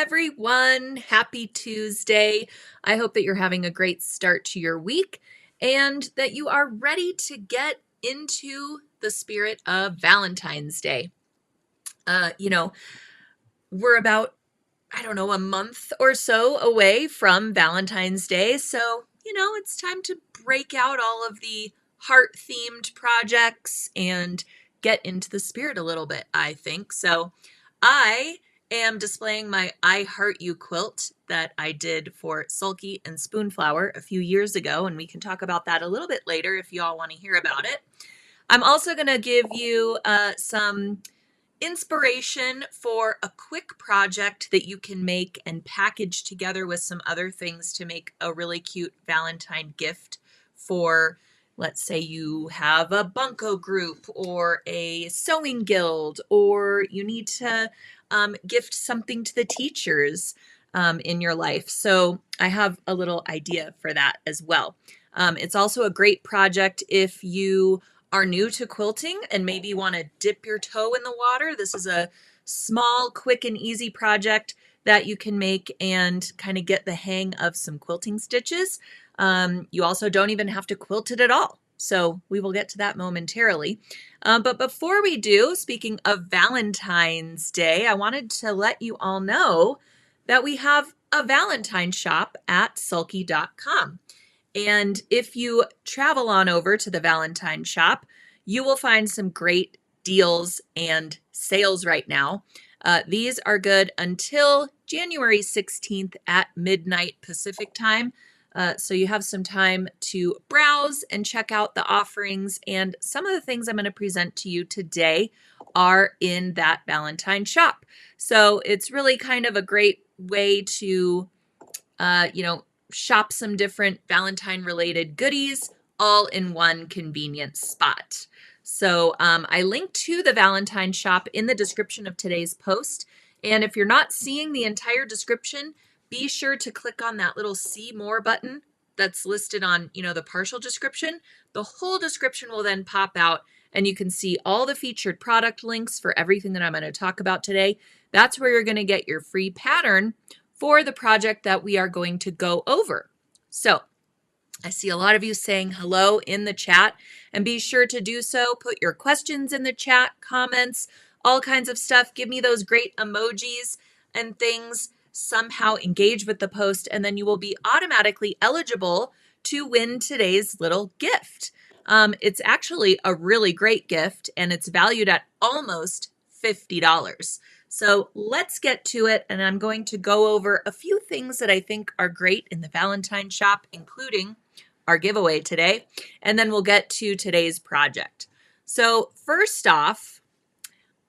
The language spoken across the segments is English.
everyone. Happy Tuesday. I hope that you're having a great start to your week and that you are ready to get into the spirit of Valentine's Day. We're about, a month or so away from Valentine's Day. So, it's time to break out all of the heart themed projects and get into the spirit a little bit, I think. So, I am displaying my I Heart You quilt that I did for Sulky and Spoonflower a few years ago, and we can talk about that a little bit later if you all want to hear about it. I'm also going to give you some inspiration for a quick project that you can make and package together with some other things to make a really cute Valentine gift for, let's say you have a bunco group or a sewing guild, or you need to gift something to the teachers in your life. So I have a little idea for that as well. It's also a great project if you are new to quilting and maybe want to dip your toe in the water. This is a small, quick, and easy project that you can make and kind of get the hang of some quilting stitches. You also don't even have to quilt it at all. So we will get to that momentarily. But before we do, speaking of Valentine's Day, I wanted to let you all know that we have a Valentine shop at sulky.com. And if you travel on over to the Valentine shop, you will find some great deals and sales right now. These are good until January 16th at midnight Pacific time. So you have some time to browse and check out the offerings. And some of the things I'm going to present to you today are in that Valentine shop. So it's really kind of a great way to, shop some different Valentine related goodies all in one convenient spot. So I linked to the Valentine shop in the description of today's post. And if you're not seeing the entire description, be sure to click on that little see more button that's listed on, the partial description. The whole description will then pop out and you can see all the featured product links for everything that I'm going to talk about today. That's where you're going to get your free pattern for the project that we are going to go over. So I see a lot of you saying hello in the chat, and be sure to do so. Put your questions in the chat, comments, all kinds of stuff. Give me those great emojis and things. Somehow engage with the post, and then you will be automatically eligible to win today's little gift. It's actually a really great gift, and it's valued at almost $50. So let's get to it, and I'm going to go over a few things that I think are great in the Valentine shop, including our giveaway today, and then we'll get to today's project. So first off,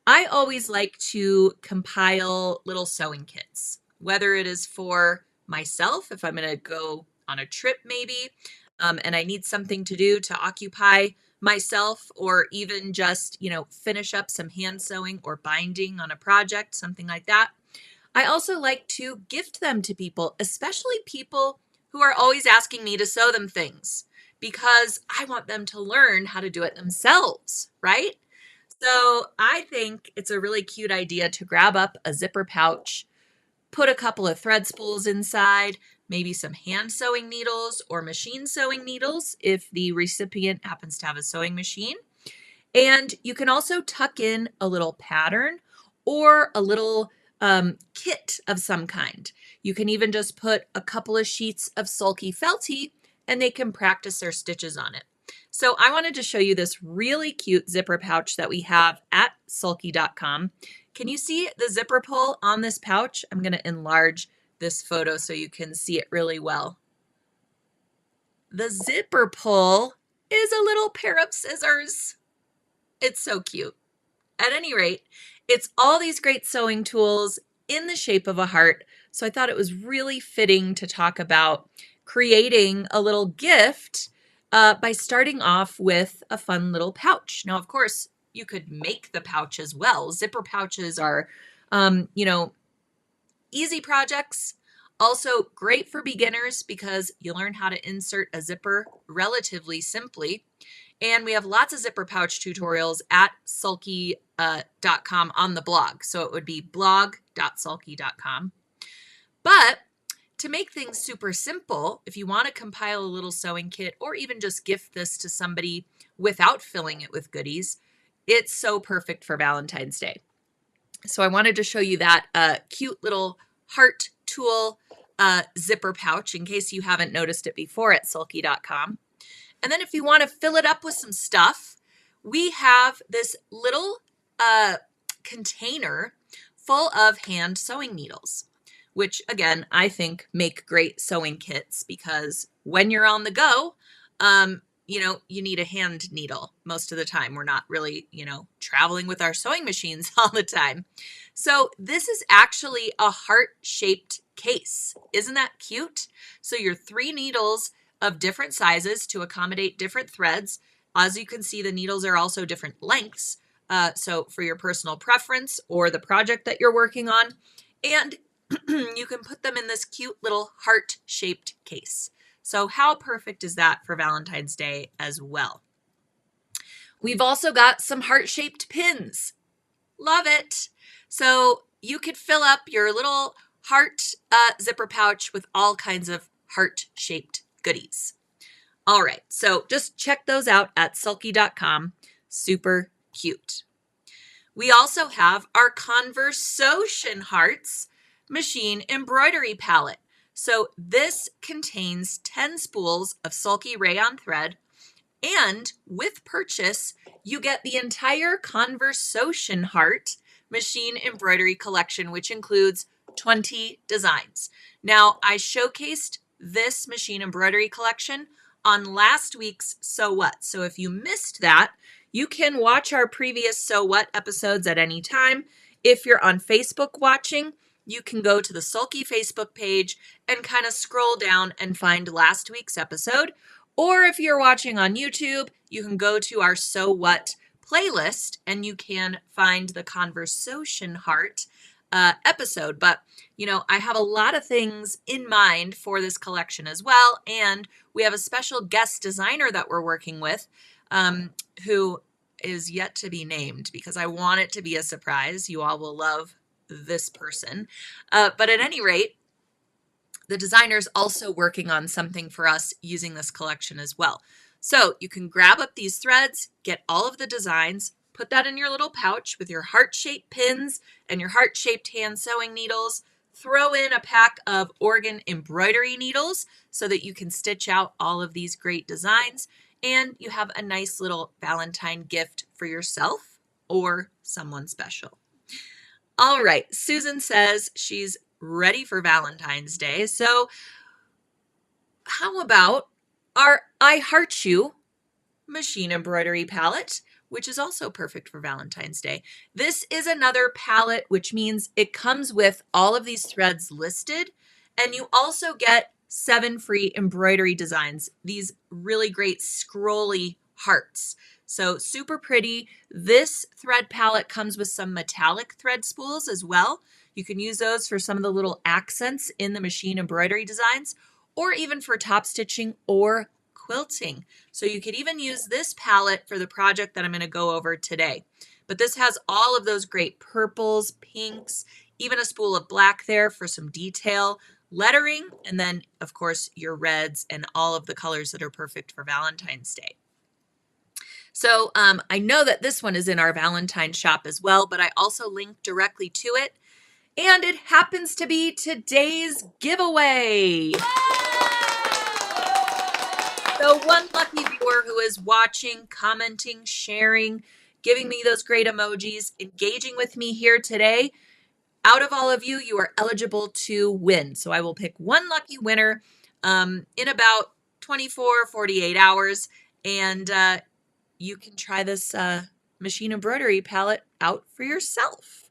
I always like to compile little sewing kits, whether it is for myself, if I'm going to go on a trip maybe, and I need something to do to occupy myself, or even just, finish up some hand sewing or binding on a project, something like that. I also like to gift them to people, especially people who are always asking me to sew them things, because I want them to learn how to do it themselves, right? So I think it's a really cute idea to grab up a zipper pouch, put a couple of thread spools inside, maybe some hand sewing needles or machine sewing needles if the recipient happens to have a sewing machine. And you can also tuck in a little pattern or a little kit of some kind. You can even just put a couple of sheets of Sulky Felty and they can practice their stitches on it. So I wanted to show you this really cute zipper pouch that we have at sulky.com. Can you see the zipper pull on this pouch? I'm going to enlarge this photo so you can see it really well. The zipper pull is a little pair of scissors. It's so cute. At any rate, it's all these great sewing tools in the shape of a heart. So I thought it was really fitting to talk about creating a little gift by starting off with a fun little pouch. Now, of course, you could make the pouch as well. Zipper pouches are, easy projects. Also great for beginners because you learn how to insert a zipper relatively simply. And we have lots of zipper pouch tutorials at sulky.com on the blog. So it would be blog.sulky.com. But to make things super simple, if you want to compile a little sewing kit or even just gift this to somebody without filling it with goodies, it's so perfect for Valentine's Day. So I wanted to show you that cute little heart tool zipper pouch in case you haven't noticed it before at sulky.com. And then if you want to fill it up with some stuff, we have this little container full of hand sewing needles, which again, I think make great sewing kits because when you're on the go, you need a hand needle most of the time. We're not really, traveling with our sewing machines all the time. So this is actually a heart-shaped case. Isn't that cute? So your 3 needles of different sizes to accommodate different threads. As you can see, the needles are also different lengths. So for your personal preference or the project that you're working on. And you can put them in this cute little heart-shaped case. So how perfect is that for Valentine's Day as well? We've also got some heart-shaped pins. Love it. So you could fill up your little heart zipper pouch with all kinds of heart-shaped goodies. All right, so just check those out at sulky.com. Super cute. We also have our Conversation Hearts Machine Embroidery Palette. So this contains 10 spools of Sulky rayon thread, and with purchase, you get the entire Conversation Heart Machine Embroidery collection, which includes 20 designs. Now, I showcased this machine embroidery collection on last week's So What. So if you missed that, you can watch our previous So What episodes at any time. If you're on Facebook watching, you can go to the Sulky Facebook page and kind of scroll down and find last week's episode. Or if you're watching on YouTube, you can go to our So What playlist and you can find the Conversation Heart episode. But, I have a lot of things in mind for this collection as well. And we have a special guest designer that we're working with who is yet to be named because I want it to be a surprise. You all will love this person. But at any rate, the designer's also working on something for us using this collection as well. So you can grab up these threads, get all of the designs, put that in your little pouch with your heart-shaped pins and your heart-shaped hand sewing needles. Throw in a pack of organ embroidery needles so that you can stitch out all of these great designs. And you have a nice little Valentine gift for yourself or someone special. All right, Susan says she's ready for Valentine's Day. So how about our I Heart You machine embroidery palette, which is also perfect for Valentine's Day. This is another palette, which means it comes with all of these threads listed, and you also get 7 free embroidery designs, these really great scrolly hearts. So super pretty. This thread palette comes with some metallic thread spools as well. You can use those for some of the little accents in the machine embroidery designs, or even for top stitching or quilting. So you could even use this palette for the project that I'm going to go over today. But this has all of those great purples, pinks, even a spool of black there for some detail, lettering, and then of course your reds and all of the colors that are perfect for Valentine's Day. So I know that this one is in our Valentine shop as well, but I also linked directly to it. And it happens to be today's giveaway. So one lucky viewer who is watching, commenting, sharing, giving me those great emojis, engaging with me here today, out of all of you, you are eligible to win. So I will pick one lucky winner in about 24, 48 hours. And you can try this machine embroidery palette out for yourself.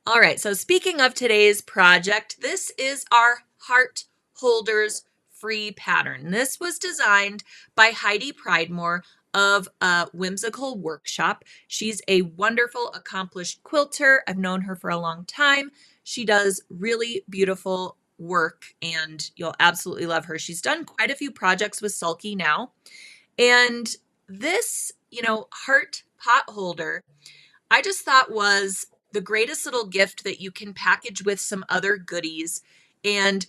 All right, so speaking of today's project, this is our Heart Holders free pattern. This was designed by Heidi Pridemore of Whimsical Workshop. She's a wonderful, accomplished quilter. I've known her for a long time. She does really beautiful work and you'll absolutely love her. She's done quite a few projects with Sulky now. And this, heart pot holder, I just thought was the greatest little gift that you can package with some other goodies and,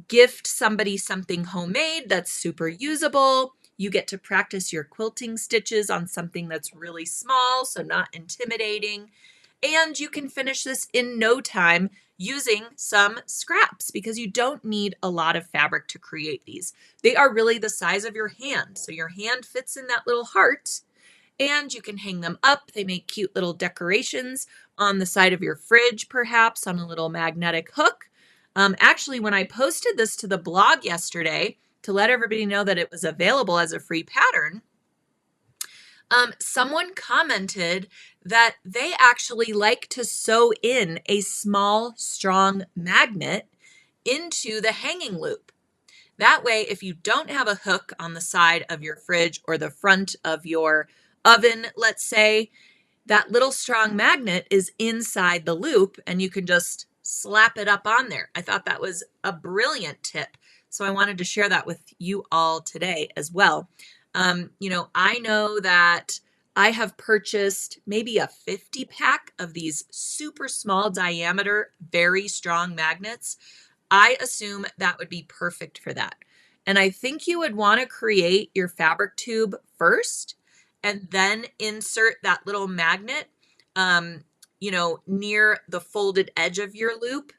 gift somebody something homemade that's super usable. You get to practice your quilting stitches on something that's really small, so not intimidating. And you can finish this in no time using some scraps because you don't need a lot of fabric to create these. They are really the size of your hand. So your hand fits in that little heart and you can hang them up. They make cute little decorations on the side of your fridge, perhaps on a little magnetic hook. Actually, when I posted this to the blog yesterday to let everybody know that it was available as a free pattern, someone commented that they actually like to sew in a small, strong magnet into the hanging loop. That way, if you don't have a hook on the side of your fridge or the front of your oven, let's say, that little strong magnet is inside the loop and you can just slap it up on there. I thought that was a brilliant tip. So I wanted to share that with you all today as well. I know that I have purchased maybe a 50 pack of these super small diameter, very strong magnets. I assume that would be perfect for that. And I think you would want to create your fabric tube first and then insert that little magnet, near the folded edge of your loop.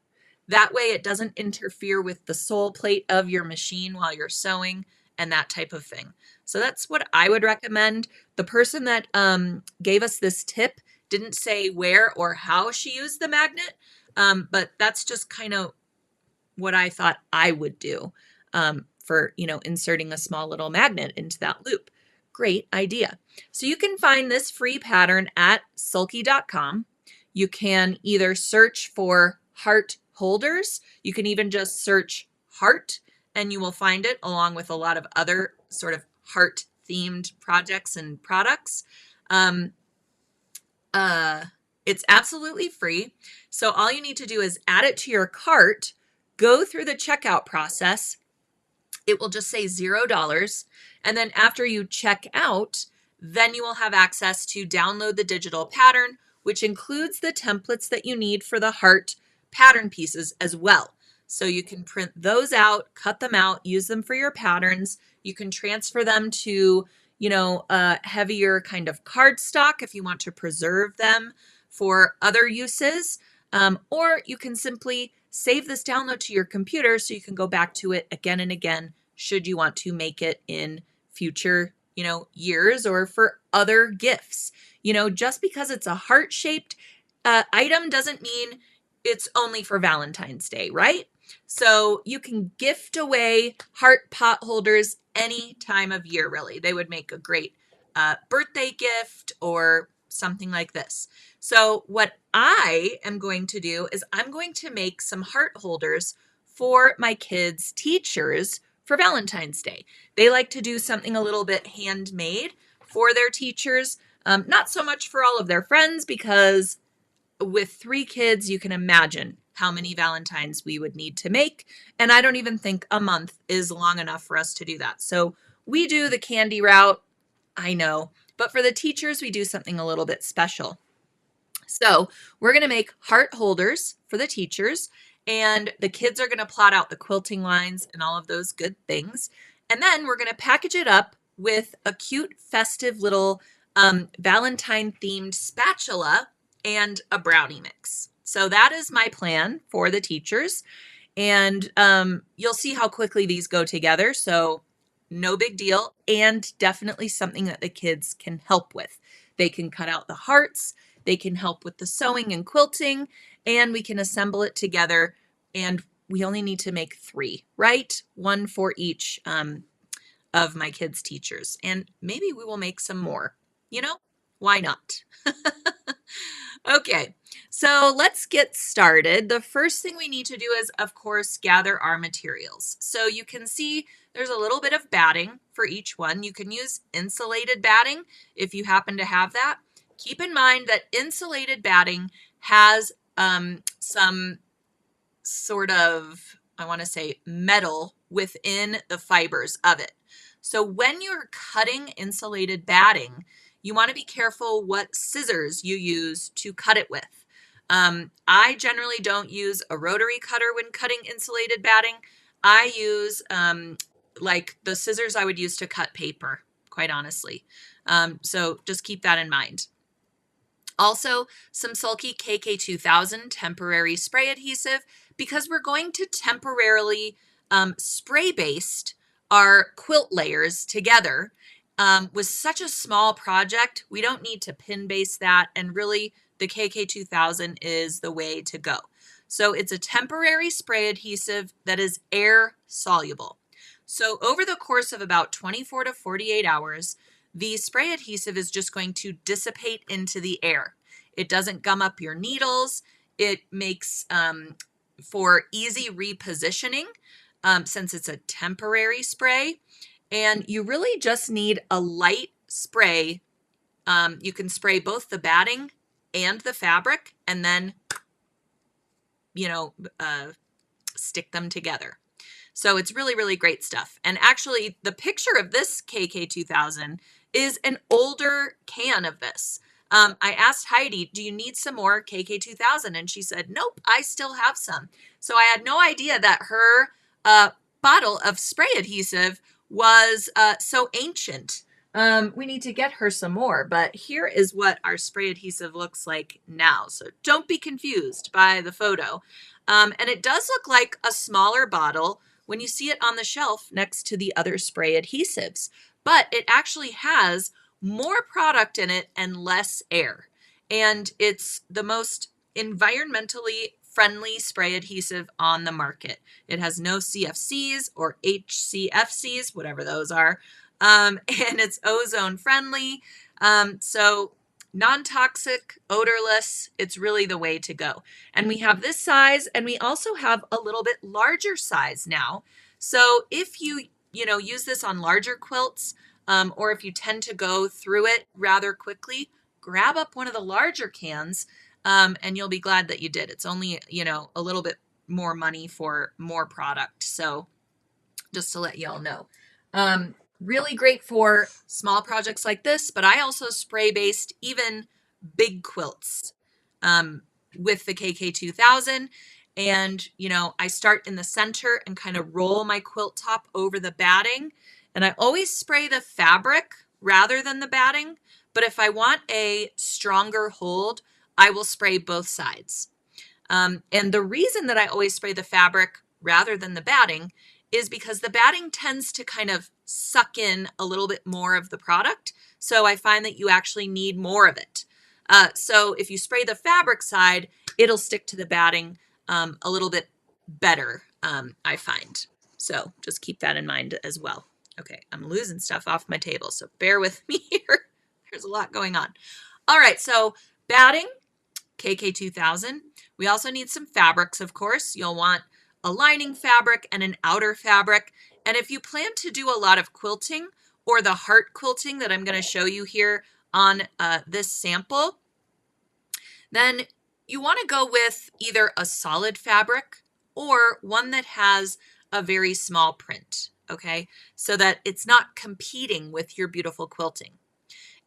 That way it doesn't interfere with the sole plate of your machine while you're sewing and that type of thing. So that's what I would recommend. The person that gave us this tip didn't say where or how she used the magnet, but that's just kind of what I thought I would do for, inserting a small little magnet into that loop. Great idea. So you can find this free pattern at sulky.com. You can either search for heart holders. You can even just search heart and you will find it along with a lot of other sort of heart themed projects and products. It's absolutely free. So all you need to do is add it to your cart, go through the checkout process. It will just say $0. And then after you check out, then you will have access to download the digital pattern, which includes the templates that you need for the heart pattern pieces as well. So you can print those out, cut them out, use them for your patterns. You can transfer them to, a heavier kind of cardstock if you want to preserve them for other uses. Or you can simply save this download to your computer so you can go back to it again and again should you want to make it in future, years or for other gifts. Just because it's a heart-shaped item doesn't mean it's only for Valentine's Day, right? So you can gift away heart pot holders any time of year, really. They would make a great birthday gift or something like this. So what I am going to do is I'm going to make some heart holders for my kids' teachers for Valentine's Day. They like to do something a little bit handmade for their teachers, not so much for all of their friends because with 3 kids, you can imagine how many Valentines we would need to make. And I don't even think a month is long enough for us to do that. So we do the candy route, I know, but for the teachers, we do something a little bit special. So we're going to make heart holders for the teachers, and the kids are going to plot out the quilting lines and all of those good things. And then we're going to package it up with a cute, festive little Valentine themed spatula and a brownie mix. So that is my plan for the teachers. And you'll see how quickly these go together. So no big deal, and definitely something that the kids can help with. They can cut out the hearts, they can help with the sewing and quilting, and we can assemble it together. And we only need to make 3, right? 1 for each of my kids' teachers. And maybe we will make some more. Why not? Okay, so let's get started. The first thing we need to do is, of course, gather our materials. So you can see there's a little bit of batting for each one. You can use insulated batting if you happen to have that. Keep in mind that insulated batting has some sort of, I want to say, metal within the fibers of it. So when you're cutting insulated batting, you want to be careful what scissors you use to cut it with. I generally don't use a rotary cutter when cutting insulated batting. I use like the scissors I would use to cut paper, quite honestly. So just keep that in mind. Also, some Sulky KK2000 temporary spray adhesive, because we're going to temporarily spray baste our quilt layers together. With such a small project, we don't need to pin base that, and really the KK2000 is the way to go. So it's a temporary spray adhesive that is air soluble. So over the course of about 24 to 48 hours, the spray adhesive is just going to dissipate into the air. It doesn't gum up your needles. It makes for easy repositioning since it's a temporary spray. And you really just need a light spray. You can spray both the batting and the fabric and then, stick them together. So it's really, really great stuff. And actually, the picture of this KK2000 is an older can of this. I asked Heidi, do you need some more KK2000? And she said, nope, I still have some. So I had no idea that her bottle of spray adhesive was so ancient. We need to get her some more, but here is what our spray adhesive looks like now. So don't be confused by the photo. And it does look like a smaller bottle when you see it on the shelf next to the other spray adhesives, but it actually has more product in it and less air. And it's the most environmentally friendly spray adhesive on the market. It has no CFCs or HCFCs, whatever those are. And it's ozone friendly. So non-toxic, odorless, it's really the way to go. And we have this size, and we also have a little bit larger size now. So if you use this on larger quilts, or if you tend to go through it rather quickly, grab up one of the larger cans, and you'll be glad that you did. It's only, a little bit more money for more product. So just to let y'all know. Really great for small projects like this, but I also spray based even big quilts with the KK2000. And, I start in the center and kind of roll my quilt top over the batting. And I always spray the fabric rather than the batting. But if I want a stronger hold, I will spray both sides. And the reason that I always spray the fabric rather than the batting is because the batting tends to kind of suck in a little bit more of the product. So I find that you actually need more of it. So if you spray the fabric side, it'll stick to the batting a little bit better, I find. So just keep that in mind as well. Okay, I'm losing stuff off my table, so bear with me here. There's a lot going on. All right, so batting, KK2000. We also need some fabrics, of course. You'll want a lining fabric and an outer fabric. And if you plan to do a lot of quilting or the heart quilting that I'm going to show you here on this sample, then you want to go with either a solid fabric or one that has a very small print, okay? So that it's not competing with your beautiful quilting.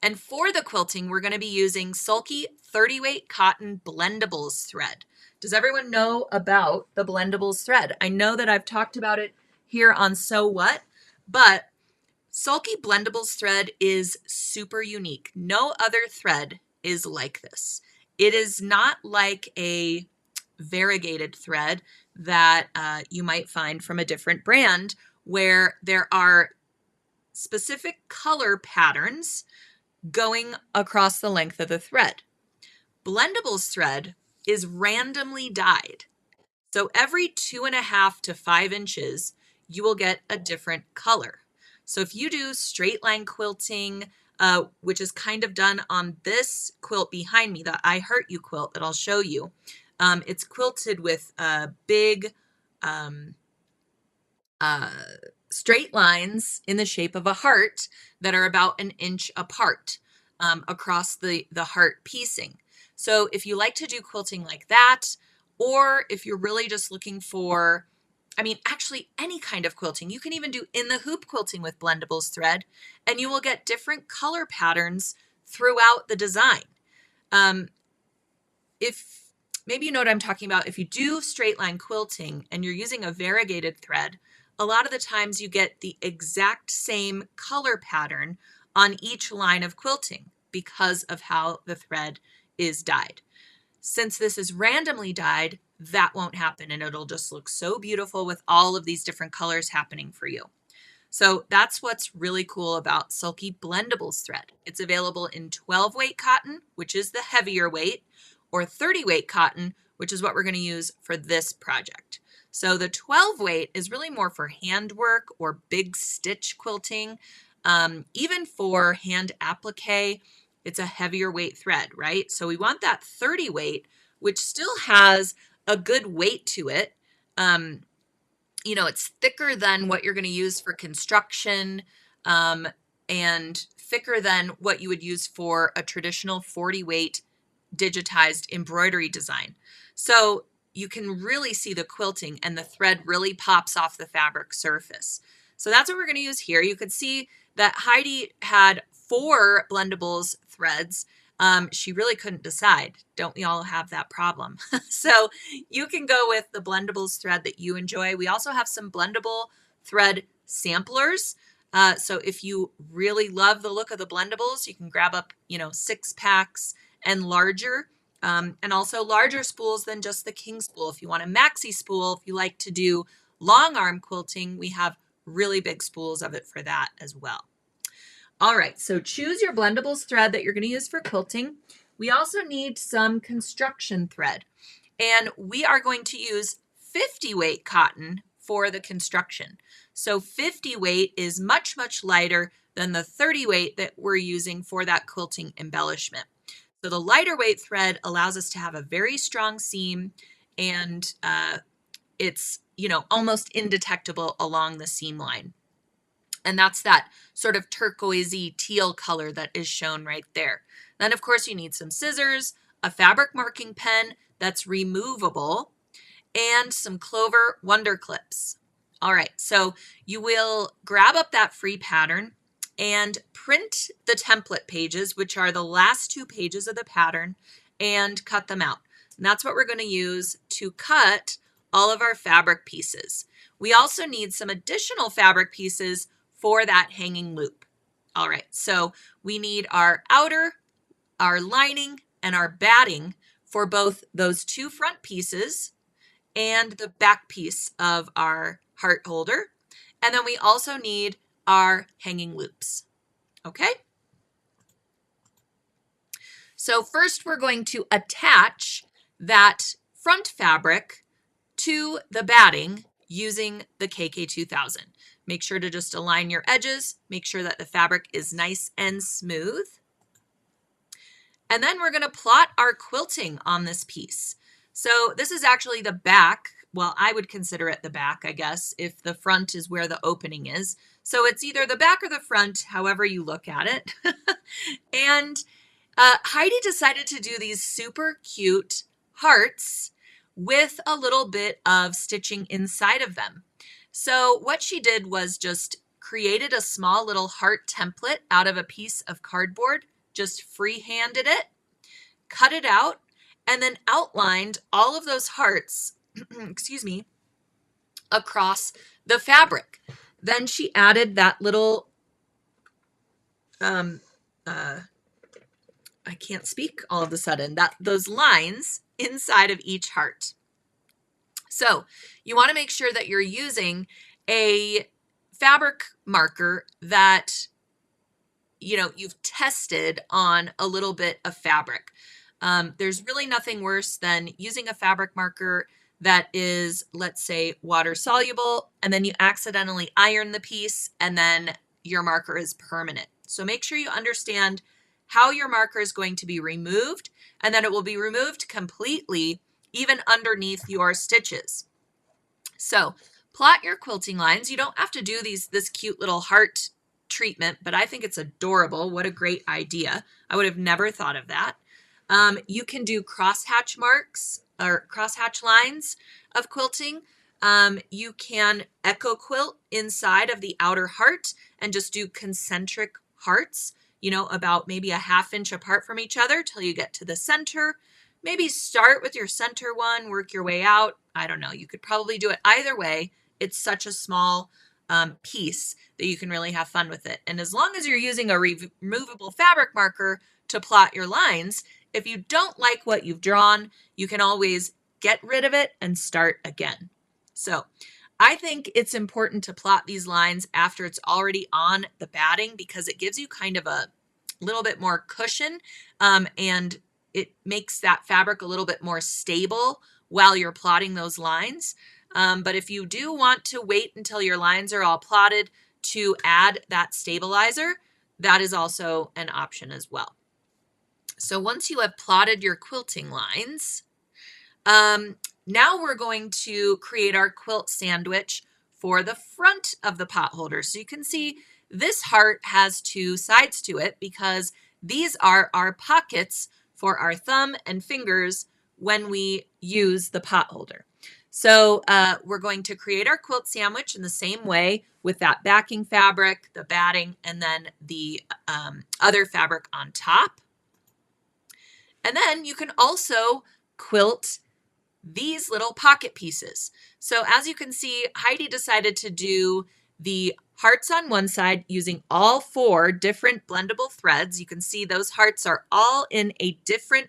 And for the quilting, we're going to be using Sulky 30-weight cotton blendables thread. Does everyone know about the blendables thread? I know that I've talked about it here on So What, but Sulky blendables thread is super unique. No other thread is like this. It is not like a variegated thread that you might find from a different brand where there are specific color patterns going across the length of the thread. Blendables thread is randomly dyed. So every 2.5 to 5 inches, you will get a different color. So if you do straight line quilting, which is kind of done on this quilt behind me, the Heart You Quilt that I'll show you, it's quilted with big straight lines in the shape of a heart that are about 1 inch apart across the heart piecing. So if you like to do quilting like that, or if you're really just looking for, actually any kind of quilting, you can even do in the hoop quilting with blendables thread, and you will get different color patterns throughout the design. If maybe you know what I'm talking about. If you do straight line quilting and you're using a variegated thread, a lot of the times you get the exact same color pattern on each line of quilting because of how the thread is dyed. Since this is randomly dyed, that won't happen, and it'll just look so beautiful with all of these different colors happening for you. So that's what's really cool about Sulky Blendables thread. It's available in 12 weight cotton, which is the heavier weight, or 30 weight cotton, which is what we're going to use for this project. So the 12 weight is really more for handwork or big stitch quilting. Even for hand applique, it's a heavier weight thread, right? So we want that 30 weight, which still has a good weight to it. You know, it's thicker than what you're going to use for construction, and thicker than what you would use for a traditional 40 weight digitized embroidery design. So you can really see the quilting, and the thread really pops off the fabric surface. So that's what we're going to use here. You could see that Heidi had 4 Blendables threads. She really couldn't decide. Don't we all have that problem? So you can go with the Blendables thread that you enjoy. We also have some blendable thread samplers. So if you really love the look of the Blendables, you can grab up, 6 packs and larger, and also larger spools than just the king spool. If you want a maxi spool, if you like to do long arm quilting, we have really big spools of it for that as well. All right, so choose your Blendables thread that you're going to use for quilting. We also need some construction thread, and we are going to use 50 weight cotton for the construction. So 50 weight is much, much lighter than the 30 weight that we're using for that quilting embellishment. So the lighter weight thread allows us to have a very strong seam, and it's, almost indetectable along the seam line. And that's that sort of turquoisey teal color that is shown right there. Then, of course, you need some scissors, a fabric marking pen that's removable, and some Clover Wonder Clips. All right, so you will grab up that free pattern and print the template pages, which are the last 2 pages of the pattern, and cut them out. And that's what we're going to use to cut all of our fabric pieces. We also need some additional fabric pieces for that hanging loop. All right, so we need our outer, our lining, and our batting for both those 2 front pieces and the back piece of our heart holder. And then we also need our hanging loops. Okay? So first we're going to attach that front fabric to the batting using the KK2000. Make sure to just align your edges. Make sure that the fabric is nice and smooth. And then we're going to plot our quilting on this piece. So this is actually the back. Well, I would consider it the back, I guess, if the front is where the opening is. So it's either the back or the front, however you look at it. And Heidi decided to do these super cute hearts with a little bit of stitching inside of them. So what she did was just created a small little heart template out of a piece of cardboard, just free-handed it, cut it out, and then outlined all of those hearts, excuse me, across the fabric. Then she added that little, I can't speak all of a sudden, those lines inside of each heart. So you want to make sure that you're using a fabric marker that, you've tested on a little bit of fabric. There's really nothing worse than using a fabric marker that is, let's say, water soluble, and then you accidentally iron the piece, and then your marker is permanent. So make sure you understand how your marker is going to be removed, and then it will be removed completely, even underneath your stitches. So plot your quilting lines. You don't have to do this cute little heart treatment, but I think it's adorable. What a great idea. I would have never thought of that. You can do crosshatch marks or crosshatch lines of quilting. You can echo quilt inside of the outer heart and just do concentric hearts, about maybe a 1/2 inch apart from each other till you get to the center. maybe start with your center one, work your way out. I don't know. You could probably do it either way. It's such a small piece that you can really have fun with it. And as long as you're using a removable fabric marker to plot your lines, if you don't like what you've drawn, you can always get rid of it and start again. So I think it's important to plot these lines after it's already on the batting because it gives you kind of a little bit more cushion and it makes that fabric a little bit more stable while you're plotting those lines. But if you do want to wait until your lines are all plotted to add that stabilizer, that is also an option as well. So once you have plotted your quilting lines, now we're going to create our quilt sandwich for the front of the pot holder. So you can see this heart has two sides to it because these are our pockets for our thumb and fingers when we use the pot holder. So we're going to create our quilt sandwich in the same way with that backing fabric, the batting, and then the other fabric on top. And then you can also quilt these little pocket pieces. So as you can see, Heidi decided to do the hearts on one side using all 4 different blendable threads. You can see those hearts are all in a different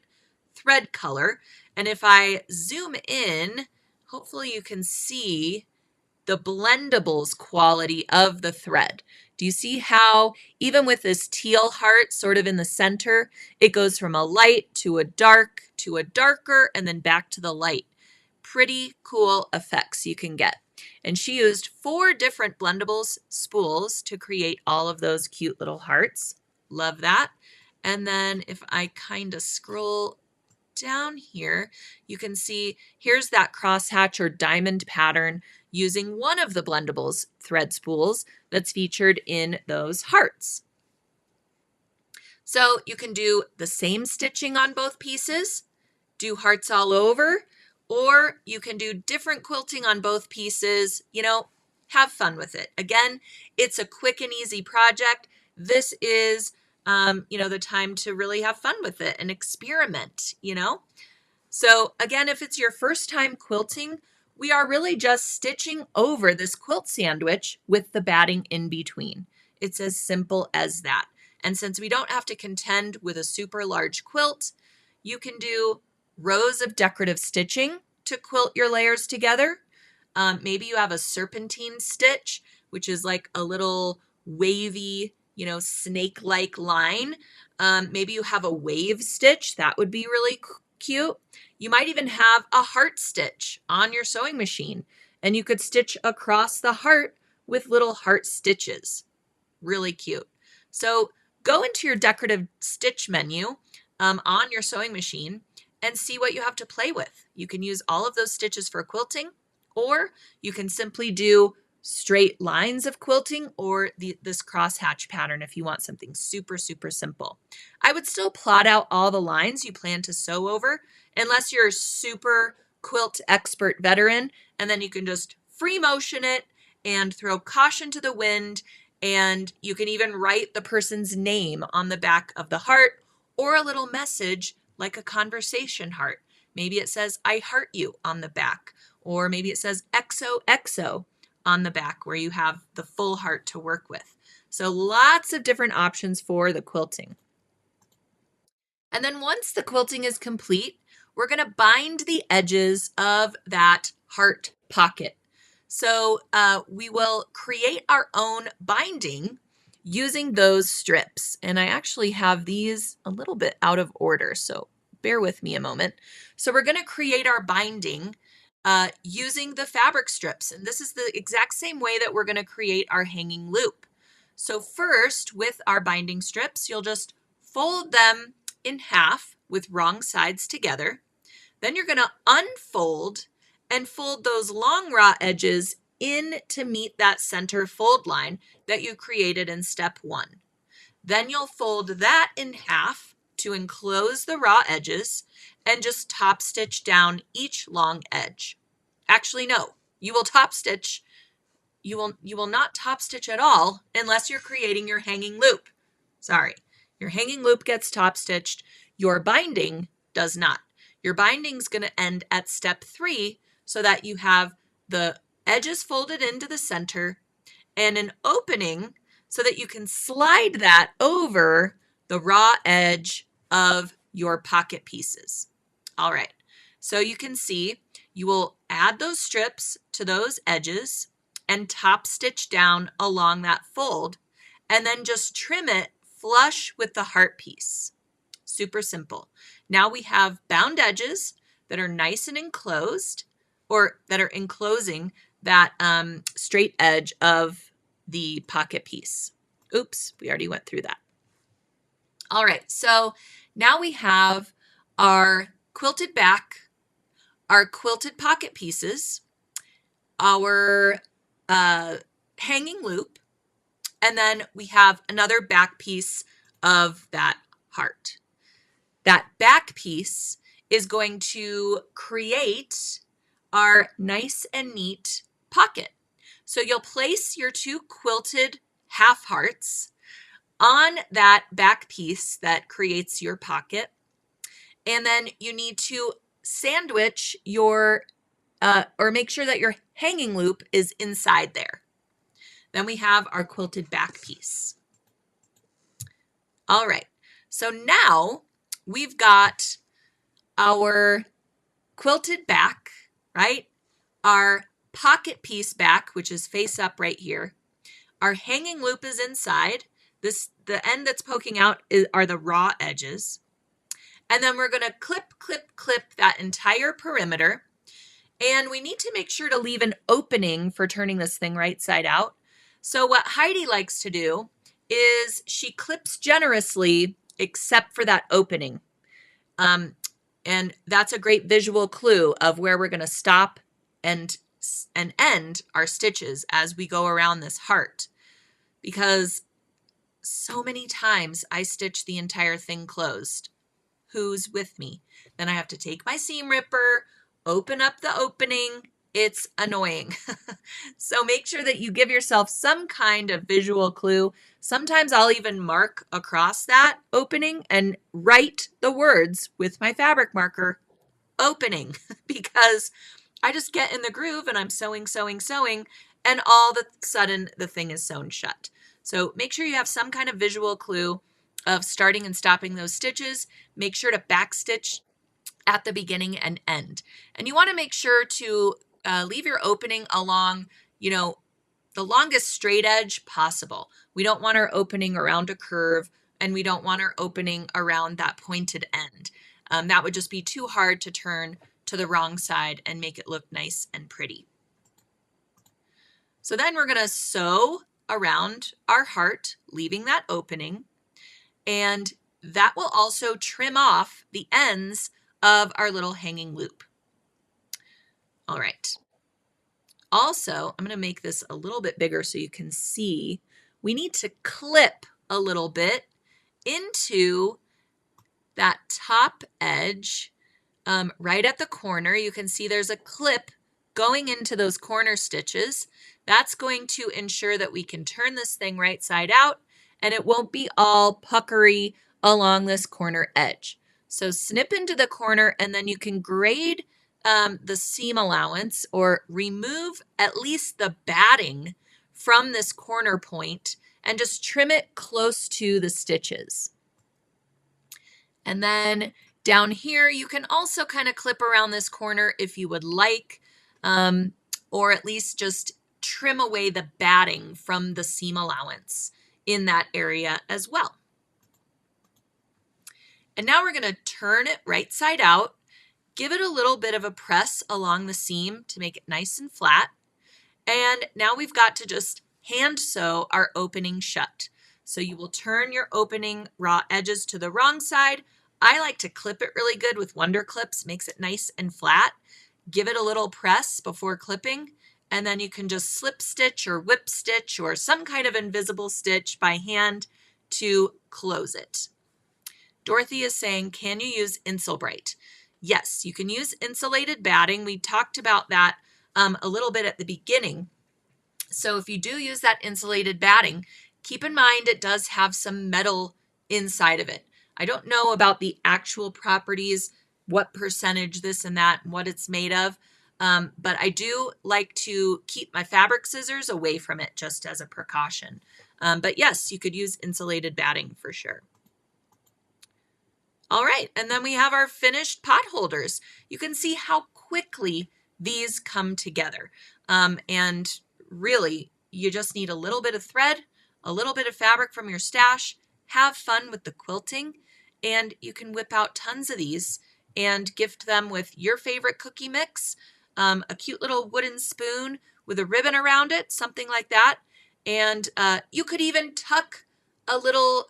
thread color. And if I zoom in, hopefully you can see the blendables quality of the thread. Do you see how even with this teal heart sort of in the center, it goes from a light to a dark to a darker and then back to the light. Pretty cool effects you can get. And she used 4 different blendables spools to create all of those cute little hearts. Love that. And then if I kind of scroll down here, you can see here's that crosshatch or diamond pattern using one of the blendables thread spools that's featured in those hearts. So you can do the same stitching on both pieces, do hearts all over, or you can do different quilting on both pieces. You know, have fun with it. Again, it's a quick and easy project. This is, the time to really have fun with it and experiment, So again, if it's your first time quilting, we are really just stitching over this quilt sandwich with the batting in between. It's as simple as that. And since we don't have to contend with a super large quilt, you can do rows of decorative stitching to quilt your layers together. Maybe you have a serpentine stitch, which is like a little wavy, snake-like line. Maybe you have a wave stitch. That would be really cute. You might even have a heart stitch on your sewing machine, and you could stitch across the heart with little heart stitches. Really cute. So go into your decorative stitch menu on your sewing machine and see what you have to play with. You can use all of those stitches for quilting, or you can simply do straight lines of quilting or this crosshatch pattern if you want something super, super simple. I would still plot out all the lines you plan to sew over unless you're a super quilt expert veteran, and then you can just free motion it and throw caution to the wind, and you can even write the person's name on the back of the heart or a little message like a conversation heart. Maybe it says, "I heart you" on the back, or maybe it says XOXO on the back where you have the full heart to work with. So lots of different options for the quilting. And then once the quilting is complete, we're going to bind the edges of that heart pocket. So we will create our own binding using those strips. And I actually have these a little bit out of order, so bear with me a moment. So we're going to create our binding using the fabric strips. And this is the exact same way that we're going to create our hanging loop. So first, with our binding strips, you'll just fold them in half with wrong sides together. Then you're going to unfold and fold those long raw edges in to meet that center fold line that you created in step 1. Then you'll fold that in half to enclose the raw edges and just top stitch down each long edge. Actually, no, you will top stitch. You will not top stitch at all unless you're creating your hanging loop. Sorry, your hanging loop gets top stitched. Your binding does not. Your binding's going to end at step 3 so that you have the edges folded into the center and an opening so that you can slide that over the raw edge of your pocket pieces. All right, so you can see you will add those strips to those edges and top stitch down along that fold, and then just trim it flush with the heart piece. Super simple. Now we have bound edges that are nice and enclosed, or that are enclosing that straight edge of the pocket piece. Oops, we already went through that. All right, so now we have our quilted back, our quilted pocket pieces, our hanging loop, and then we have another back piece of that heart. That back piece is going to create our nice and neat pocket. So you'll place your 2 quilted half hearts on that back piece that creates your pocket. And then you need to sandwich your, or make sure that your hanging loop is inside there. Then we have our quilted back piece. All right, so now we've got our quilted back, right? Our pocket piece back, which is face up right here. Our hanging loop is inside. The end that's poking out are the raw edges. And then we're going to clip, clip, clip that entire perimeter. And we need to make sure to leave an opening for turning this thing right side out. So what Heidi likes to do is she clips generously except for that opening. And that's a great visual clue of where we're going to stop and end our stitches as we go around this heart. Because so many times I stitch the entire thing closed. Who's with me? Then I have to take my seam ripper, open up the opening. It's annoying. So make sure that you give yourself some kind of visual clue. Sometimes I'll even mark across that opening and write the words with my fabric marker, opening, because I just get in the groove and I'm sewing, sewing, sewing, and all of a sudden the thing is sewn shut. So make sure you have some kind of visual clue of starting and stopping those stitches. Make sure to backstitch at the beginning and end. And you want to make sure to leave your opening along, the longest straight edge possible. We don't want our opening around a curve, and we don't want our opening around that pointed end. That would just be too hard to turn to the wrong side and make it look nice and pretty. So then we're going to sew around our heart, leaving that opening, and that will also trim off the ends of our little hanging loop. All right. Also, I'm going to make this a little bit bigger so you can see. We need to clip a little bit into that top edge right at the corner. You can see there's a clip going into those corner stitches. That's going to ensure that we can turn this thing right side out and it won't be all puckery along this corner edge. So snip into the corner and then you can grade the seam allowance or remove at least the batting from this corner point and just trim it close to the stitches. And then down here, you can also kind of clip around this corner if you would like, or at least just trim away the batting from the seam allowance in that area as well. And now we're going to turn it right side out. Give it a little bit of a press along the seam to make it nice and flat. And now we've got to just hand sew our opening shut. So you will turn your opening raw edges to the wrong side. I like to clip it really good with Wonder Clips, makes it nice and flat. Give it a little press before clipping, and then you can just slip stitch or whip stitch or some kind of invisible stitch by hand to close it. Dorothy is saying, can you use Insulbrite? Yes, you can use insulated batting. We talked about that a little bit at the beginning. So if you do use that insulated batting, keep in mind it does have some metal inside of it. I don't know about the actual properties what percentage this and that and what it's made of. But I do like to keep my fabric scissors away from it just as a precaution. But yes, you could use insulated batting for sure. All right, and then we have our finished pot holders. You can see how quickly these come together. And really, you just need a little bit of thread, a little bit of fabric from your stash, have fun with the quilting, and you can whip out tons of these and gift them with your favorite cookie mix, a cute little wooden spoon with a ribbon around it, something like that. And you could even tuck a little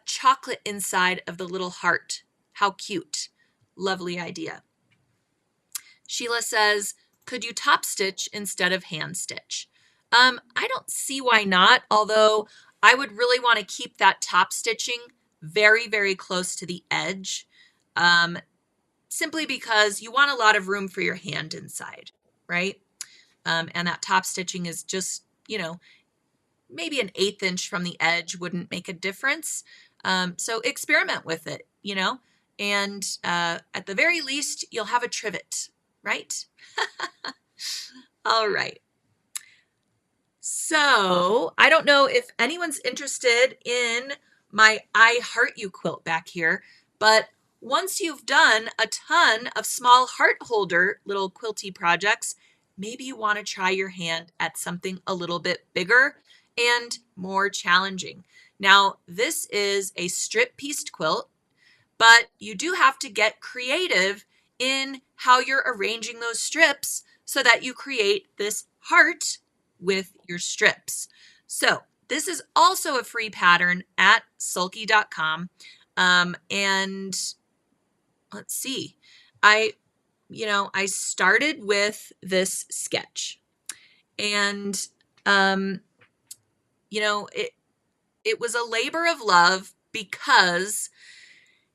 chocolate inside of the little heart. How cute. Lovely idea. Sheila says, could you top stitch instead of hand stitch? I don't see why not, although I would really want to keep that top stitching very, very close to the edge, simply because you want a lot of room for your hand inside, right? And that top stitching is just, you know, maybe an 1/8 inch from the edge wouldn't make a difference. So experiment with it, you know, and at the very least, you'll have a trivet, right? All right. So I don't know if anyone's interested in my I Heart You quilt back here, but once you've done a ton of small heart holder little quilty projects, maybe you want to try your hand at something a little bit bigger and more challenging. Now, this is a strip pieced quilt, but you do have to get creative in how you're arranging those strips so that you create this heart with your strips. So this is also a free pattern at sulky.com. And let's see, I started with this sketch, and it was a labor of love because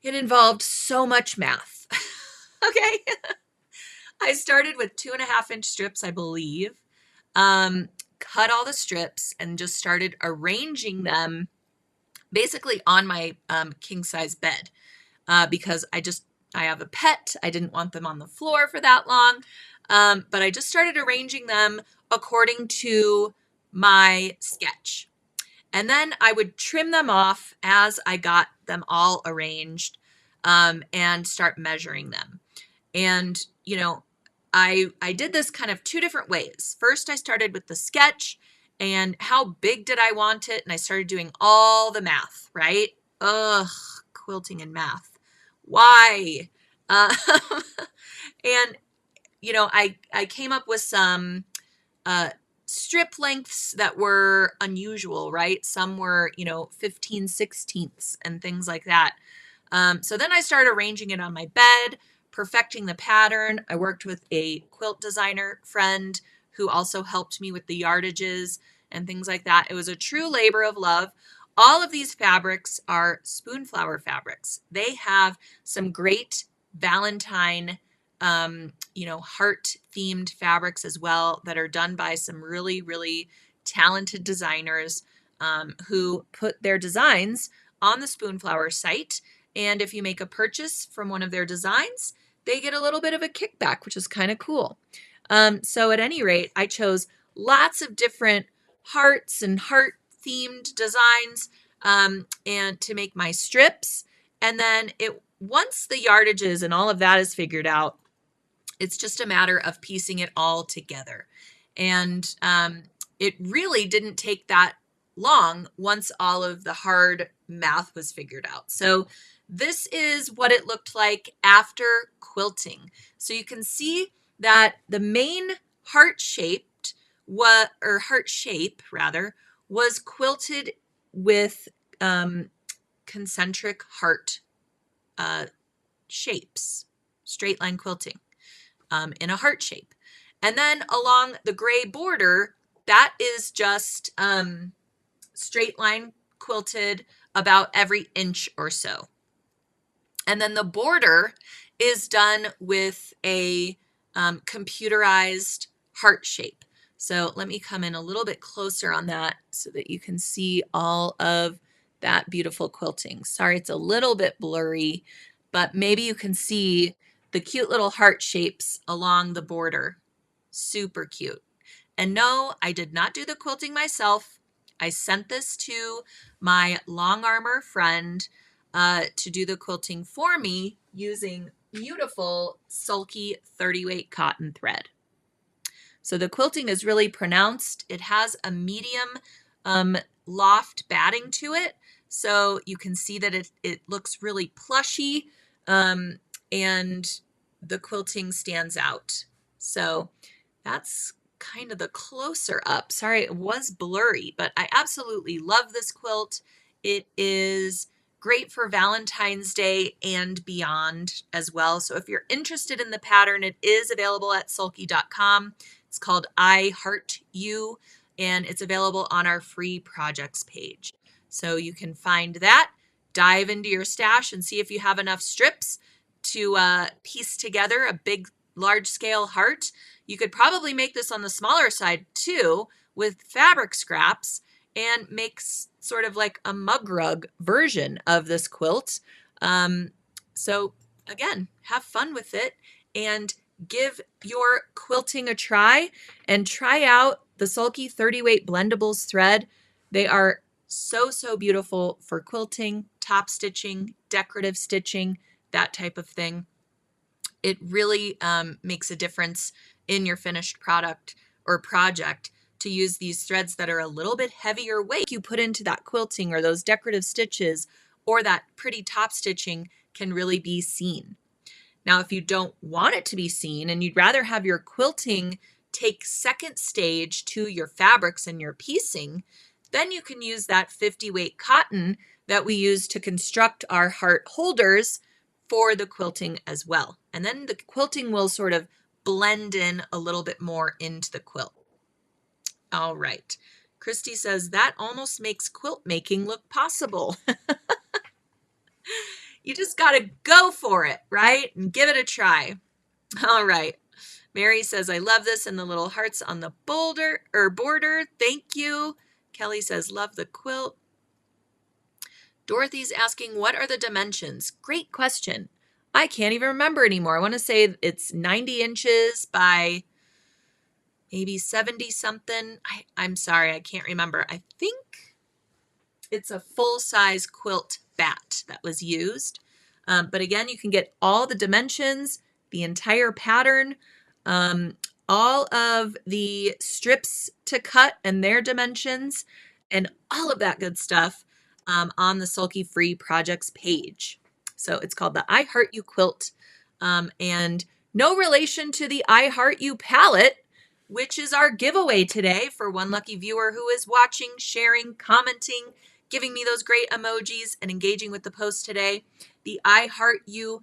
it involved so much math. Okay. I started with 2.5-inch strips, I believe, cut all the strips and just started arranging them basically on my king size bed because I have a pet. I didn't want them on the floor for that long. But I just started arranging them according to my sketch. And then I would trim them off as I got them all arranged and start measuring them. And, you know, I did this kind of 2 different ways. First, I started with the sketch and how big did I want it? And I started doing all the math, right? Ugh, quilting and math. Why? And, you know, I came up with some strip lengths that were unusual, right? Some were, 15/16 and things like that. So then I started arranging it on my bed, perfecting the pattern. I worked with a quilt designer friend who also helped me with the yardages and things like that. It was a true labor of love. All of these fabrics are spoonflower fabrics. They have some great Valentine heart themed fabrics as well that are done by some really, really talented designers who put their designs on the Spoonflower site. And if you make a purchase from one of their designs, they get a little bit of a kickback, which is kind of cool. So at any rate, I chose lots of different hearts and heart themed designs and to make my strips. And then once the yardages and all of that is figured out, it's just a matter of piecing it all together. And it really didn't take that long once all of the hard math was figured out. So this is what it looked like after quilting. So you can see that the main heart shape was quilted with concentric heart shapes, straight line quilting in a heart shape. And then along the gray border, that is just straight line quilted about every inch or so. And then the border is done with a computerized heart shape. So let me come in a little bit closer on that so that you can see all of that beautiful quilting. Sorry, it's a little bit blurry, but maybe you can see the cute little heart shapes along the border. Super cute. And no, I did not do the quilting myself. I sent this to my long armor friend to do the quilting for me using beautiful Sulky 30-weight cotton thread. So the quilting is really pronounced. It has a medium loft batting to it. So you can see that it looks really plushy and the quilting stands out. So that's kind of the closer up. Sorry, it was blurry, but I absolutely love this quilt. It is great for Valentine's Day and beyond as well. So if you're interested in the pattern, it is available at sulky.com. It's called Heart You, and it's available on our free projects page. So you can find that, dive into your stash and see if you have enough strips to piece together a big, large scale heart. You could probably make this on the smaller side too with fabric scraps and make sort of like a mug rug version of this quilt. So again, have fun with it and give your quilting a try and try out the Sulky 30-weight blendables thread. They are so, so beautiful for quilting, top stitching, decorative stitching, that type of thing. It really makes a difference in your finished product or project to use these threads that are a little bit heavier weight you put into that quilting or those decorative stitches or that pretty top stitching can really be seen. Now, if you don't want it to be seen and you'd rather have your quilting take second stage to your fabrics and your piecing, then you can use that 50-weight cotton that we use to construct our heart holders for the quilting as well. And then the quilting will sort of blend in a little bit more into the quilt. All right. Christy says that almost makes quilt making look possible. You just got to go for it, right? And give it a try. All right. Mary says, I love this and the little hearts on the border. Thank you. Kelly says, love the quilt. Dorothy's asking, what are the dimensions? Great question. I can't even remember anymore. I want to say it's 90 inches by maybe 70 something. I'm sorry, I can't remember. I think it's a full-size quilt bat that was used. But again, you can get all the dimensions, the entire pattern, all of the strips to cut and their dimensions, and all of that good stuff on the Sulky Free Projects page. So it's called the I Heart You Quilt, and no relation to the I Heart You palette, which is our giveaway today for one lucky viewer who is watching, sharing, commenting, giving me those great emojis and engaging with the post today. The I Heart You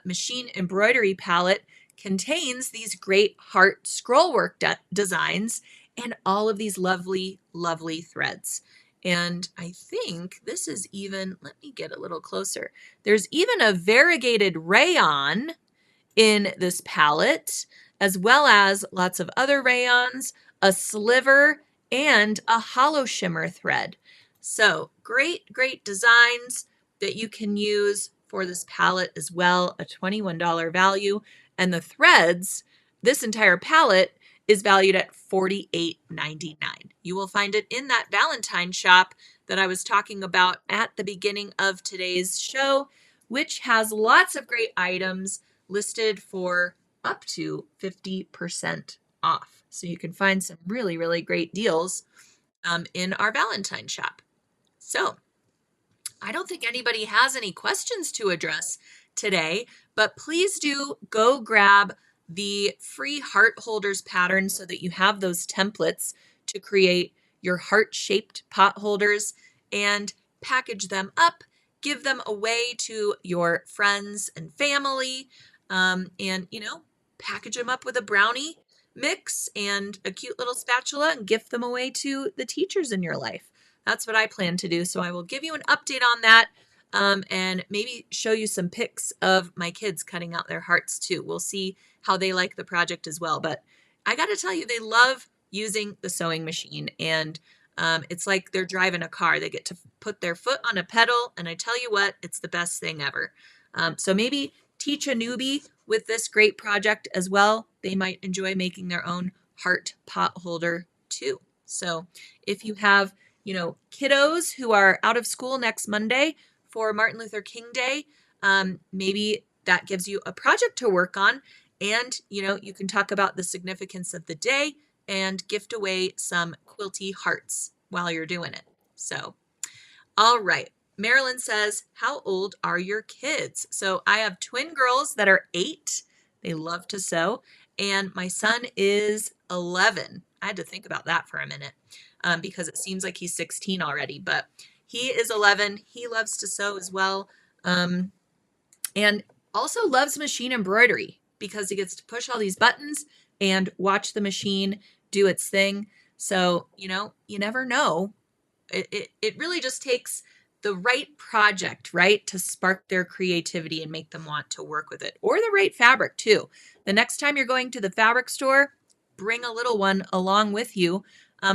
Machine Embroidery palette contains these great heart scrollwork designs and all of these lovely, lovely threads. And I think this is even, let me get a little closer. There's even a variegated rayon in this palette, as well as lots of other rayons, a sliver, and a hollow shimmer thread. So great, great designs that you can use for this palette as well, a $21 value. And the threads, this entire palette is valued at $48.99. You will find it in that Valentine shop that I was talking about at the beginning of today's show, which has lots of great items listed for up to 50% off. So you can find some really, really great deals in our Valentine shop. So I don't think anybody has any questions to address today, but please do go grab the free heart holders pattern so that you have those templates to create your heart-shaped pot holders and package them up, give them away to your friends and family, and, package them up with a brownie mix and a cute little spatula and gift them away to the teachers in your life. That's what I plan to do. So I will give you an update on that and maybe show you some pics of my kids cutting out their hearts too. We'll see how they like the project as well. But I got to tell you, they love using the sewing machine, and it's like they're driving a car. They get to put their foot on a pedal, and I tell you what, it's the best thing ever. So maybe teach a newbie with this great project as well, they might enjoy making their own heart pot holder too. So if you have, kiddos who are out of school next Monday for Martin Luther King Day, maybe that gives you a project to work on. And, you can talk about the significance of the day and gift away some quilty hearts while you're doing it. So, all right. Marilyn says, how old are your kids? So I have twin girls that are 8. They love to sew. And my son is 11. I had to think about that for a minute because it seems like he's 16 already, but he is 11. He loves to sew as well. And also loves machine embroidery because he gets to push all these buttons and watch the machine do its thing. So, you never know. It really just takes the right project, right, to spark their creativity and make them want to work with it, or the right fabric too. The next time you're going to the fabric store, bring a little one along with you,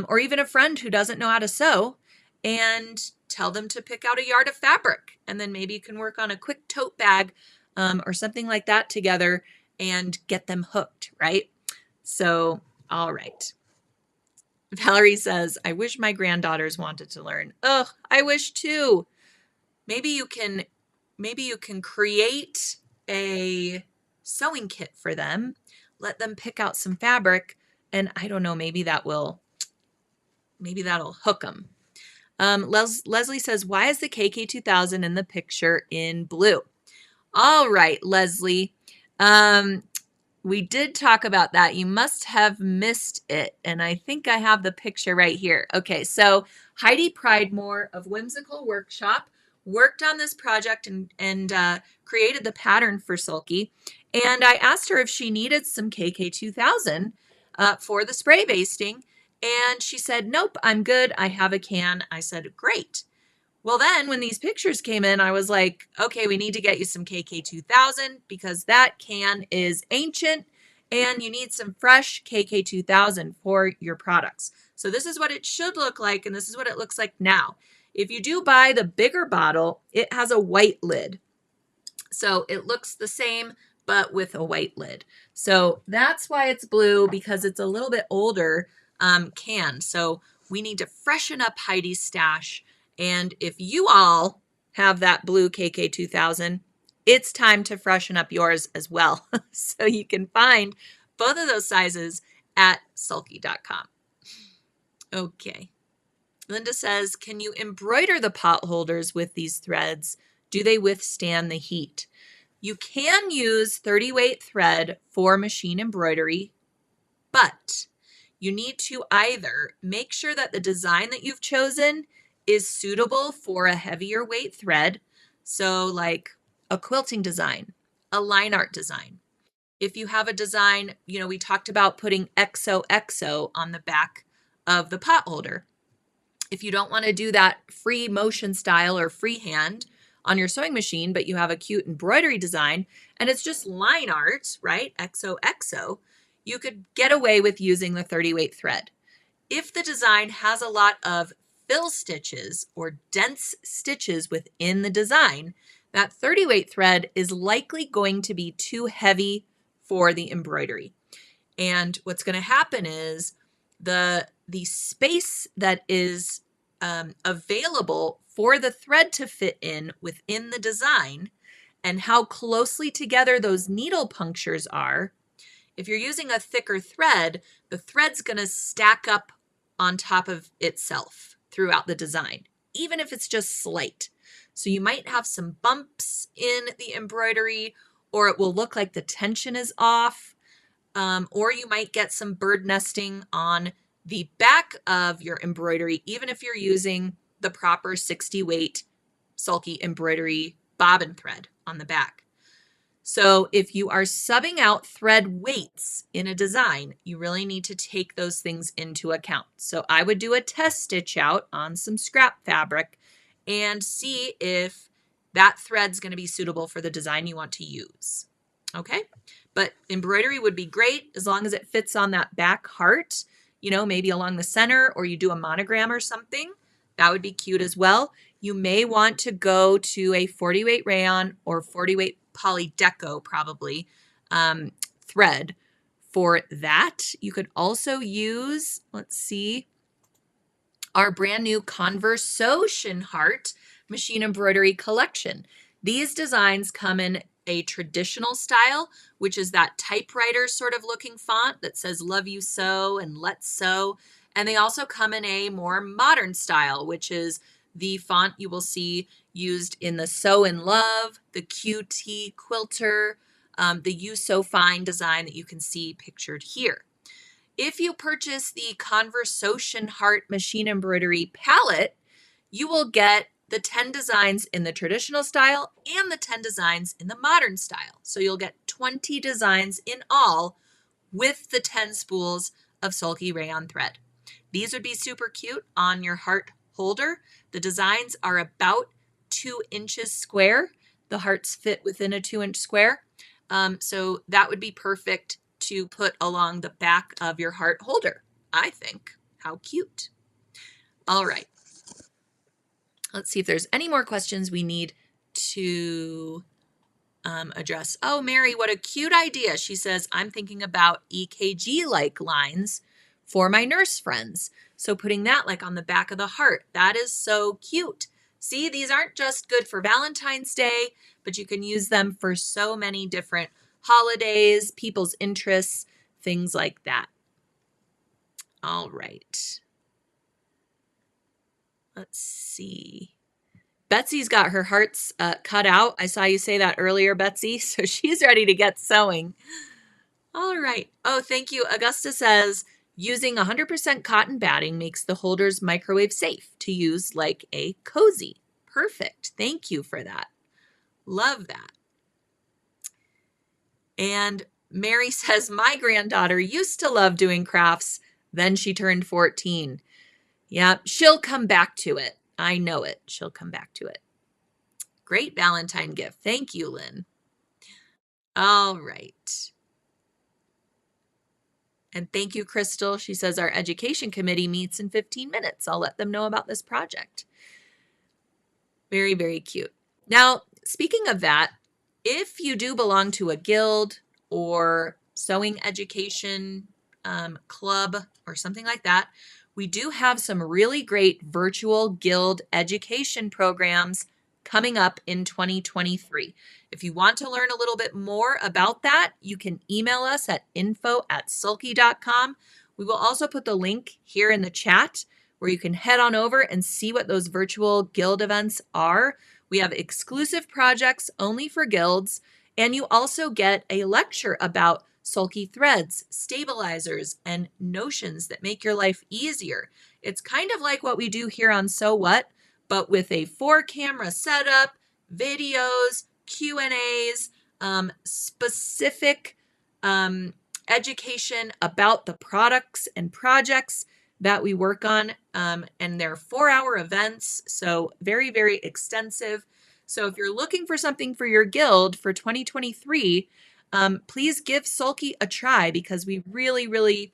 or even a friend who doesn't know how to sew, and tell them to pick out a yard of fabric. And then maybe you can work on a quick tote bag or something like that together and get them hooked, right? So, all right. Valerie says, I wish my granddaughters wanted to learn. Oh, I wish too. Maybe you can create a sewing kit for them. Let them pick out some fabric, and I don't know, maybe that'll hook them. Leslie says, why is the KK2000 in the picture in blue? All right, Leslie. We did talk about that. You must have missed it. And I think I have the picture right here. Okay, so Heidi Pridemore of Whimsical Workshop worked on this project and created the pattern for Sulky. And I asked her if she needed some KK2000 for the spray basting. And she said, nope, I'm good. I have a can. I said, great. Well, then when these pictures came in, I was like, okay, we need to get you some KK2000 because that can is ancient and you need some fresh KK2000 for your products. So this is what it should look like, and this is what it looks like now. If you do buy the bigger bottle, it has a white lid. So it looks the same, but with a white lid. So that's why it's blue, because it's a little bit older can. So we need to freshen up Heidi's stash. And if you all have that blue KK2000, it's time to freshen up yours as well. So you can find both of those sizes at sulky.com. Okay. Linda says, can you embroider the pot holders with these threads? Do they withstand the heat? You can use 30 weight thread for machine embroidery, but you need to either make sure that the design that you've chosen is suitable for a heavier weight thread. So like a quilting design, a line art design. If you have a design, we talked about putting XOXO on the back of the pot holder. If you don't want to do that free motion style or freehand on your sewing machine, but you have a cute embroidery design and it's just line art, right? XOXO, you could get away with using the 30 weight thread. If the design has a lot of fill stitches or dense stitches within the design, that 30 weight thread is likely going to be too heavy for the embroidery. And what's going to happen is the space that is available for the thread to fit in within the design and how closely together those needle punctures are. If you're using a thicker thread, the thread's going to stack up on top of itself throughout the design, even if it's just slight. So you might have some bumps in the embroidery, or it will look like the tension is off, or you might get some bird nesting on the back of your embroidery, even if you're using the proper 60 weight Sulky embroidery bobbin thread on the back. So if you are subbing out thread weights in a design, you really need to take those things into account. So I would do a test stitch out on some scrap fabric and see if that thread's going to be suitable for the design you want to use. Okay, but embroidery would be great as long as it fits on that back heart, maybe along the center, or you do a monogram or something. That would be cute as well. You may want to go to a 40 weight rayon or 40 weight poly deco probably thread for that. You could also use, let's see, our brand new Conversation Heart machine embroidery collection. These designs come in a traditional style, which is that typewriter sort of looking font that says love you so and let's sew. And they also come in a more modern style, which is the font you will see used in the Sew in Love, the QT quilter, the You So Fine design that you can see pictured here. If you purchase the Conversation Heart machine embroidery palette, you will get the 10 designs in the traditional style and the 10 designs in the modern style. So you'll get 20 designs in all with the 10 spools of Sulky rayon thread. These would be super cute on your heart holder. The designs are about 2 inches square. The hearts fit within a 2-inch square. So that would be perfect to put along the back of your heart holder, I think. How cute. All right. Let's see if there's any more questions we need to address. Oh, Mary, what a cute idea. She says, I'm thinking about EKG-like lines for my nurse friends. So putting that like on the back of the heart, that is so cute. See, these aren't just good for Valentine's Day, but you can use them for so many different holidays, people's interests, things like that. All right. Let's see. Betsy's got her hearts cut out. I saw you say that earlier, Betsy. So she's ready to get sewing. All right. Oh, thank you. Augusta says, using 100% cotton batting makes the holders microwave safe to use like a cozy. Perfect. Thank you for that. Love that. And Mary says, my granddaughter used to love doing crafts. Then she turned 14. Yeah, she'll come back to it. I know it. She'll come back to it. Great Valentine gift. Thank you, Lynn. All right. And thank you, Crystal. She says our education committee meets in 15 minutes. I'll let them know about this project. Very, very cute. Now, speaking of that, if you do belong to a guild or sewing education club or something like that, we do have some really great virtual guild education programs coming up in 2023. If you want to learn a little bit more about that, you can email us at info@sulky.com. We will also put the link here in the chat where you can head on over and see what those virtual guild events are. We have exclusive projects only for guilds, and you also get a lecture about Sulky threads, stabilizers, and notions that make your life easier. It's kind of like what we do here on So What, but with a 4-camera setup, videos, Q&As, specific education about the products and projects that we work on, and they're 4-hour events, so very, very extensive. So if you're looking for something for your guild for 2023, please give Sulky a try, because we really, really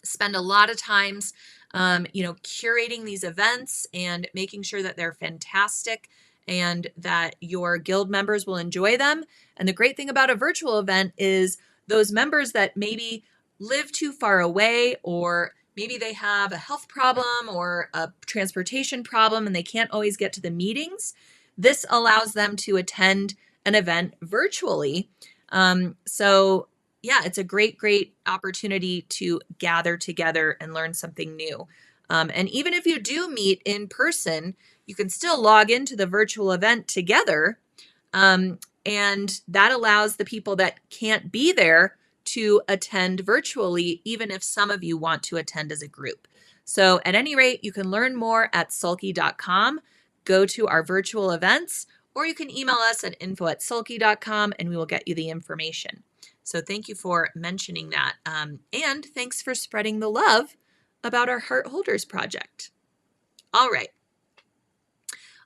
spend a lot of times, curating these events and making sure that they're fantastic and that your guild members will enjoy them. And the great thing about a virtual event is those members that maybe live too far away, or maybe they have a health problem or a transportation problem and they can't always get to the meetings, this allows them to attend an event virtually. So yeah, it's a great, great opportunity to gather together and learn something new. And even if you do meet in person, you can still log into the virtual event together. And that allows the people that can't be there to attend virtually, even if some of you want to attend as a group. So at any rate, you can learn more at sulky.com, go to our virtual events, or you can email us at info@sulky.com and we will get you the information. So thank you for mentioning that. And thanks for spreading the love about our Heart Holders project. All right.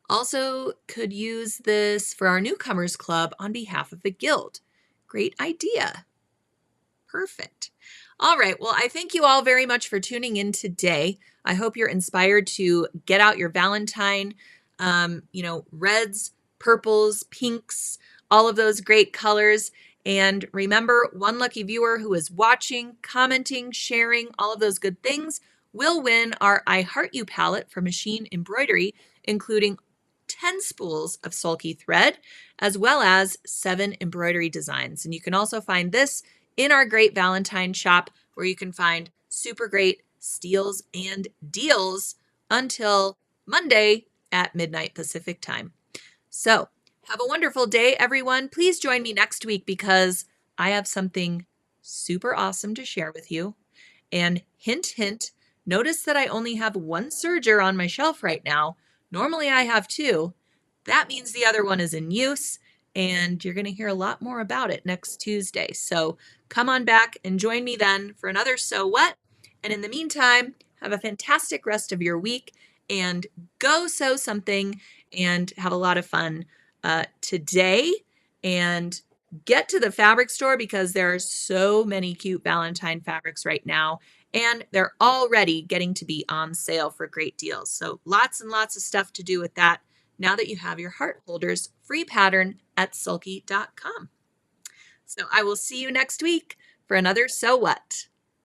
Also could use this for our newcomers club on behalf of the guild. Great idea. Perfect. All right. Well, I thank you all very much for tuning in today. I hope you're inspired to get out your Valentine, reds, purples, pinks, all of those great colors, And remember, one lucky viewer who is watching, commenting, sharing, all of those good things will win our I Heart You palette for Machine Embroidery, including 10 spools of sulky thread, as well as 7 embroidery designs. And you can also find this in our great Valentine shop, where you can find super great steals and deals until Monday at midnight Pacific time. So have a wonderful day, everyone. Please join me next week because I have something super awesome to share with you. And hint, hint, notice that I only have one serger on my shelf right now. Normally I have 2. That means the other one is in use, and you're going to hear a lot more about it next Tuesday. So come on back and join me then for another So What? And in the meantime, have a fantastic rest of your week and go sew something and have a lot of fun today. And get to the fabric store because there are so many cute Valentine fabrics right now, and they're already getting to be on sale for great deals. So lots and lots of stuff to do with that now that you have your heart holders free pattern at sulky.com. So I will see you next week for another So What?